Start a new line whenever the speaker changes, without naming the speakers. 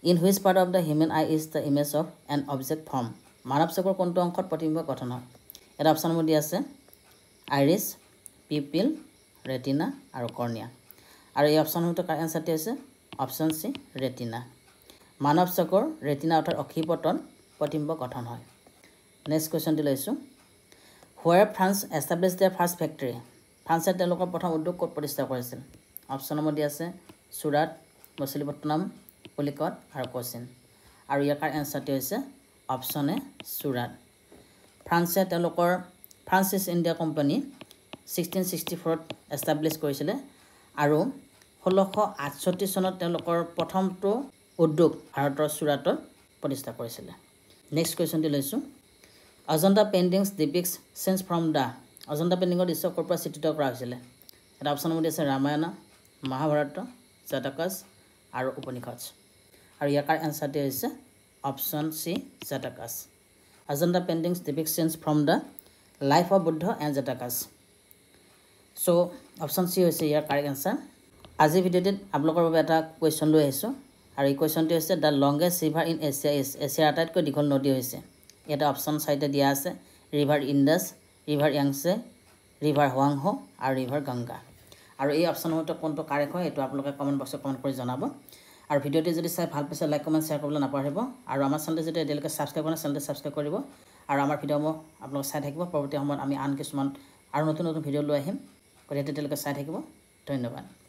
In which part of the human eye is the image of an object formed? মানৱ চকুৰ কোনটো অংশত প্ৰতিবিম্ব গঠন হয়? এটা অপশ্যনবোৰ দিয়া আছে আইৰিছ, পিপিল, ৰেটিনা আৰু কৰ্নিয়া। আৰু এই অপশ্যনসমূহৰ এনসাৰটি হৈছে অপশ্যন সি ৰেটিনা। মানৱ চকুৰ ৰেটিনা অৰ্থাৎ অক্ষিপটত প্ৰতিবিম্ব গঠন হয়। নেক্সট কুৱেশ্যনটি লৈছোঁ Where France established their first factory? ফ্ৰান্সে তেওঁলোকৰ প্ৰথম উদ্যোগ ক'ত প্ৰতিষ্ঠা কৰিছিল? অপশ্যনসমূহ দিয়া আছে চুৰাট, মছলিপট্টনম, পুলিকট আৰু কোচিন। আৰু ইয়াৰ এনসাৰটি হৈছে অপশ্যন এ চুৰাট। ফ্ৰান্সে তেওঁলোকৰ ফ্ৰান্স ইষ্ট ইণ্ডিয়া কোম্পানী 1664ত এষ্টাব্লিছ কৰিছিলে আৰু 1668 চনত তেওঁলোকৰ প্ৰথমটো উদ্যোগ ভাৰতৰ চুৰাটত প্ৰতিষ্ঠা কৰিছিলে। নেক্সট কুৱেশ্যনটি লৈছোঁ Ajanta paintings depicts change from the Ajanta পেইণ্টিঙৰ দৃশ্য ক'ৰ পৰা চিত্ৰিত কৰা হৈছিলে? এটা অপশ্যনসমূহ দিয়া আছে ৰামায়ণ, মহাভাৰত, জাতকাছ আৰু উপনিষদ। আৰু ইয়াৰ এনসাৰটি হৈছে option C Jatakas. Ajanta paintings depicts change from the life of Buddha and Jatakas. So' option C হৈছে ইয়াৰ কাৰেক্ট এনসাৰ। আজিৰ ভিডিঅ'টিত আপোনালোকৰ বাবে এটা কুৱেশ্যন লৈ আহিছোঁ আৰু এই কুৱেশ্যনটি হৈছে the longest river in Asia is এছিয়াৰ আটাইতকৈ দীঘল নদী হৈছে। ইয়াতে অপশ্যন চাৰিটা দিয়া আছে ৰিভাৰ ইণ্ডাছ, ৰিভাৰ য়াংছে, ৰিভাৰ হোৱাংহো আৰু ৰিভাৰ গংগা। আৰু এই অপশ্যনসমূহৰ কোনটো কাৰেক্ট হয় এইটো আপোনালোকে কমেণ্ট বক্সত কমেণ্ট কৰি জনাব। আৰু ভিডিঅ'টি যদি চাই ভাল পাইছে লাইক কমেণ্ট শ্বেয়াৰ কৰিবলৈ নাপাহৰিব। আৰু আমাৰ চেনেলটো যদি এতিয়ালৈকে ছাবস্ক্ৰাইব কৰা নাই চেনেলটো ছাবস্ক্ৰাইব কৰিব আৰু আমাৰ ভিডিঅ'সমূহ আপোনালোকে চাই থাকিব। পৰৱৰ্তী সময়ত আমি আন কিছুমান আৰু নতুন নতুন ভিডিঅ' লৈ আহিম। গতিকে তেতিয়ালৈকে চাই থাকিব। ধন্যবাদ।